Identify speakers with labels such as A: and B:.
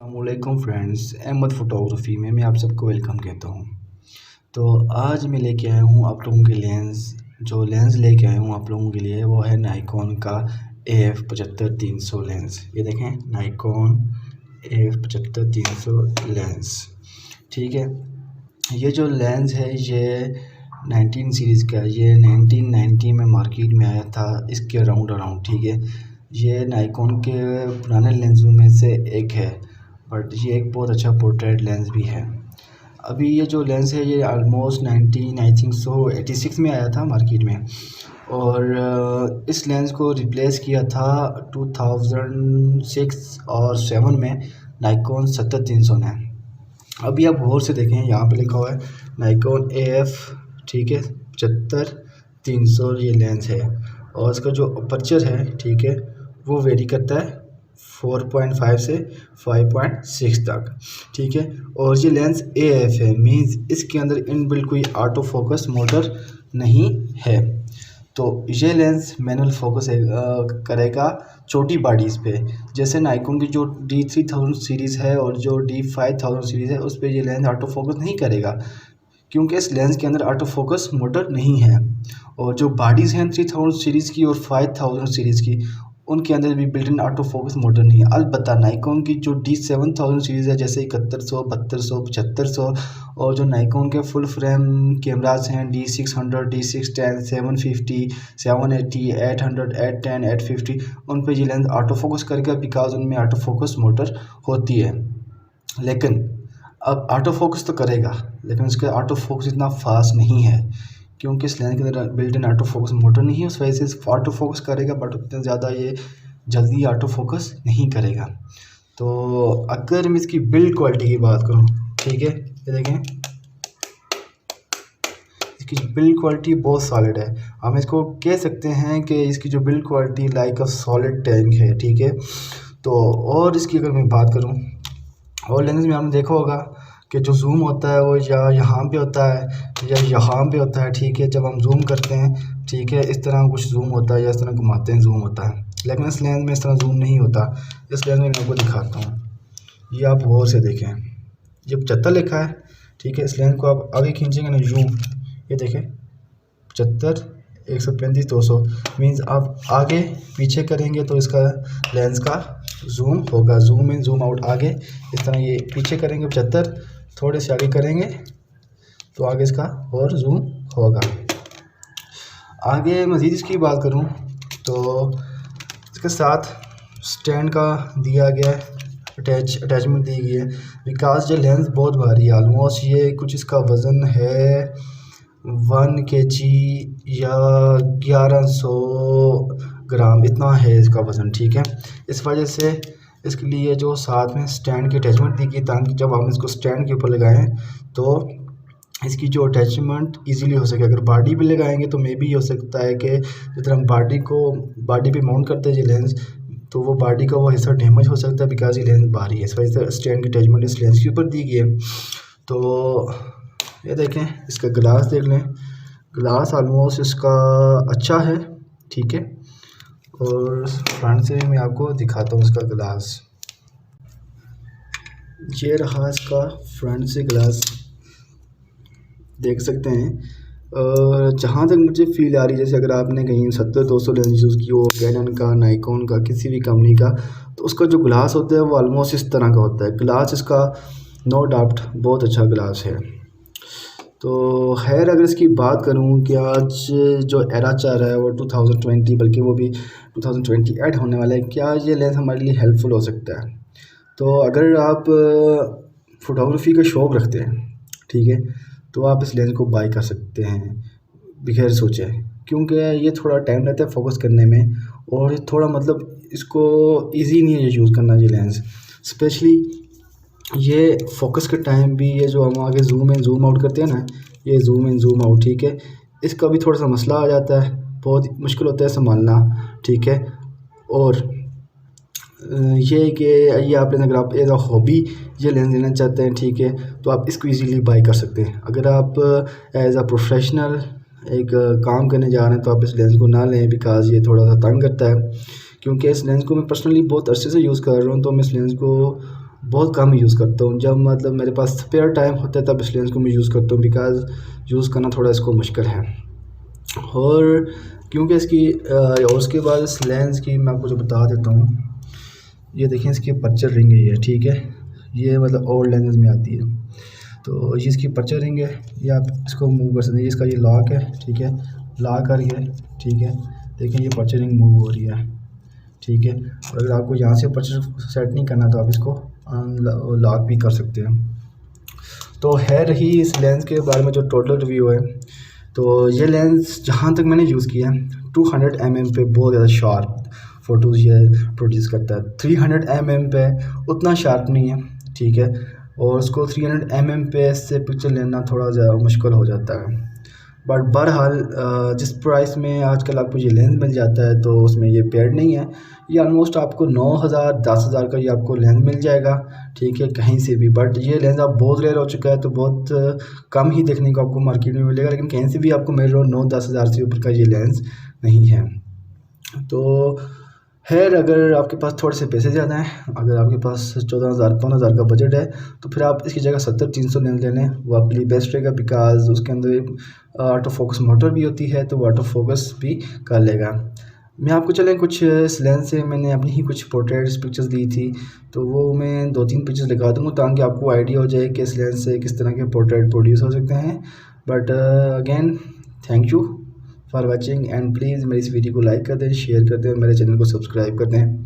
A: अस्सलामुअलैकुम friends, Ahmad photography में मैं आप सबको वेलकम कहता हूँ। तो आज मैं लेके आया हूँ आप लोगों के जो लेंस लेके आया हूँ आप लोगों के लिए वो है नाइकॉन का AF-75-300 लेंस। ये देखें, नाइकॉन AF-75-300 लेंस, ठीक है। ये जो लेंस है ये 19 सीरीज़ का, ये 1990 में मार्केट में आया था, इसके अराउंड, ठीक है। ये नाइकॉन के पुराने लेंसों में से एक है, बट ये एक बहुत अच्छा पोर्ट्रेट लेंस भी है। अभी ये जो लेंस है ये ऑलमोस्ट 86 में आया था मार्केट में, और इस लेंस को रिप्लेस किया था 2006 और 7 में नाइकॉन 70-300 ने। अभी आप गौर से देखें, यहाँ पे लिखा हुआ है नाइकॉन AF, ठीक है, 75-300 ये लेंस है, और इसका जो अपर्चर है, ठीक है, वो वेरी करता है 4.5 से 5.6 तक, ठीक है। और ये लेंस AF है, मींस इसके अंदर इनबिल्ट कोई ऑटो फोकस मोटर नहीं है। तो ये लेंस मैनुअल फोकस करेगा छोटी बॉडीज़ पे, जैसे नाइकॉन की जो D3000 सीरीज़ है और जो D5000 सीरीज़ है उस पर ये लेंस ऑटो फोकस नहीं करेगा, क्योंकि इस लेंस के अंदर ऑटो फोकस मोटर नहीं है। और जो बॉडीज़ हैं 3000 सीरीज़ की और 5000 सीरीज़ की, उनके अंदर भी built in auto focus motor नहीं है। अलबत्ता नाइकॉन की जो D7000 सीरीज़ है, जैसे 7100, 7200, 7500, और जो नाइकॉन के फुल फ्रेम कैमरास हैं D600, D610, 750, 780, 800, 810, 850, उन पर ये लेंस ऑटो फोकस करेगा, बिकॉज उनमें ऑटो फोकस मोटर होती है। लेकिन अब ऑटो फोकस तो करेगा, लेकिन उसका ऑटो फोकस इतना फास्ट नहीं है, क्योंकि इस लेंस के अंदर built in auto focus motor नहीं है। उस वजह से ऑटो फोकस करेगा, बट उतना ज़्यादा ये जल्दी ऑटो फोकस नहीं करेगा। तो अगर मैं इसकी बिल्ड क्वालिटी की बात करूँ, ठीक है, ये देखें, इसकी बिल्ड क्वालिटी बहुत सॉलिड है। हम इसको कह सकते हैं कि इसकी जो build quality like a solid tank है, ठीक है। तो और इसकी अगर मैं बात करूँ, और लेंस में हमने देखा होगा कि जो जूम होता है वो या यहाँ पे होता है या यहाँ पे होता है, ठीक है। जब हम जूम करते हैं, ठीक है, इस तरह कुछ जूम होता है या इस तरह घुमाते हैं जूम होता है, लेकिन इस लेंस में इस तरह जूम नहीं होता। इस लेंस में मैं आपको दिखाता हूँ, ये आप गौर से देखें, ये 75 लिखा है, ठीक है। इस लेंस को आप आगे खींचेंगे ना जूम, ये देखें 75, 135, 200, मीन्स आप आगे पीछे करेंगे तो इसका लेंस का जूम होगा, जूम इन जूम आउट। आगे इस तरह ये पीछे करेंगे 75, थोड़े से आगे करेंगे तो आगे इसका और जूम होगा। आगे मज़ीद इसकी बात करूं तो इसके साथ स्टैंड का दिया गया है, अटैचमेंट दी गई है, बिकॉज ये लेंस बहुत भारी है। ऑलमोस्ट ये कुछ इसका वज़न है 1 kg या 1100 ग्राम, इतना है इसका वज़न, ठीक है। इस वजह से इसके लिए जो साथ में स्टैंड की अटैचमेंट दी गई, ताकि जब हम इसको स्टैंड के ऊपर लगाएं तो इसकी जो अटैचमेंट इजीली हो सके। अगर बॉडी पे लगाएंगे तो मे भी हो सकता है कि जिस तरह हम बॉडी पे माउंट करते हैं ये लेंस, तो वो बॉडी का वो हिस्सा डैमेज हो सकता है, बिकॉज ये लेंस भारी है। इस वजह से स्टैंड की अटैचमेंट इस लेंस के ऊपर दी गई है। तो ये देखें, इसका ग्लास देख लें, ग्लास ऑलमोस्ट इसका अच्छा है, ठीक है। और फ्रंट से मैं आपको दिखाता हूँ इसका ग्लास, ये रहा इसका फ्रंट से ग्लास, देख सकते हैं। जहाँ तक मुझे फील आ रही है, जैसे अगर आपने कहीं 70-200 लेंस यूज़ की हो, कैनन का, नाइकॉन का, किसी भी कंपनी का, तो उसका जो ग्लास होता है वो ऑलमोस्ट इस तरह का होता है। ग्लास इसका नो डाउट बहुत अच्छा ग्लास है। तो खैर, अगर इसकी बात करूं कि आज जो एरा चल रहा है वो 2020, बल्कि वो भी 2028 होने वाला है, क्या ये लेंस हमारे लिए हेल्पफुल हो सकता है? तो अगर आप फ़ोटोग्राफ़ी का शौक़ रखते हैं, ठीक है, तो आप इस लेंस को बाय कर सकते हैं बगैर सोचे, क्योंकि ये थोड़ा टाइम लगता है फोकस करने में, और ये थोड़ा मतलब इसको इजी नहीं है ये यूज़ करना ये लेंस। स्पेशली ये फोकस के टाइम भी, ये जो हम आगे जूम इन जूम आउट करते हैं ना, ये जूम इन जूम आउट, ठीक है, इसका भी थोड़ा सा मसला आ जाता है, बहुत मुश्किल होता है संभालना, ठीक है। और ये कि ये अगर आप एज अ हॉबी ये लेंस लेना चाहते हैं, ठीक है, तो आप इसको इजीली बाय कर सकते हैं। अगर आप एज अ प्रोफेशनल एक काम करने जा रहे हैं तो आप इस लेंस को ना लें, बिकॉज ये थोड़ा सा तंग करता है। क्योंकि इस लेंस को मैं पर्सनली बहुत अरसे से यूज़ कर रहा हूँ, तो मैं इस लेंस को बहुत कम यूज़ करता हूँ। जब मतलब मेरे पास स्पेयर टाइम होता है तब इस लेंस को मैं यूज़ करता हूँ, बिकॉज़ यूज़ करना थोड़ा इसको मुश्किल है। और क्योंकि इसकी और उसके बाद इस लेंस की मैं आपको जो बता देता हूँ, ये देखें इसकी पर्चर रिंग है ये, ठीक है। ये मतलब ओल्ड लेंस में आती है, तो ये इसकी पर्चर रिंग है। ये आप इसको मूव कर सकते हैं, इसका ये लॉक है, ठीक है। लॉक करके, ठीक है, देखें ये पर्चर रिंग मूव हो रही है, ठीक है। और अगर आपको यहाँ से पर्चर सेट नहीं करना तो आप इसको लॉक भी कर सकते हैं। तो है रही इस लेंस के बारे में जो टोटल रिव्यू है। तो ये लेंस जहाँ तक मैंने यूज़ किया है 200 mm पे बहुत ज़्यादा शार्प फ़ोटोज़ ये प्रोड्यूस करता है। 300 mm पे उतना शार्प नहीं है, ठीक है। और उसको 300 mm पे से पिक्चर लेना थोड़ा ज़्यादा मुश्किल हो जाता है। बट बहरहाल जिस प्राइस में आजकल आपको ये लेंस मिल जाता है तो उसमें ये पेड नहीं है। ये ऑलमोस्ट आपको 9,000 10,000 का ये आपको लेंस मिल जाएगा, ठीक है, कहीं से भी। बट ये लेंस अब बहुत रेयर हो चुका है, तो बहुत कम ही देखने को आपको मार्केट में मिलेगा, लेकिन कहीं से भी आपको मिल रहा हो 9-10 हज़ार से ऊपर का ये लेंस नहीं है। तो खैर अगर आपके पास थोड़े से पैसे ज़्यादा हैं, अगर आपके पास 14,000 15,000 का बजट है, तो फिर आप इसकी जगह 70-300 लेंस ले लें, वो आपके लिए बेस्ट रहेगा। बिकॉज़ उसके अंदर ऑटो फोकस मोटर भी होती है, तो वो ऑटो फोकस भी कर लेगा। मैं आपको चलें कुछ इस लेंस से मैंने अपनी ही कुछ पोर्ट्रेट्स पिक्चर्स ली थी, तो वो मैं 2-3 पिक्चर्स लगा दूँगा ताकि आपको आइडिया हो जाए कि इस लेंस से किस तरह के पोर्ट्रेट प्रोड्यूस हो सकते हैं। But again thank you for watching, and please मेरी इस वीडियो को लाइक कर दें, शेयर कर दें और मेरे चैनल को सब्सक्राइब कर दें।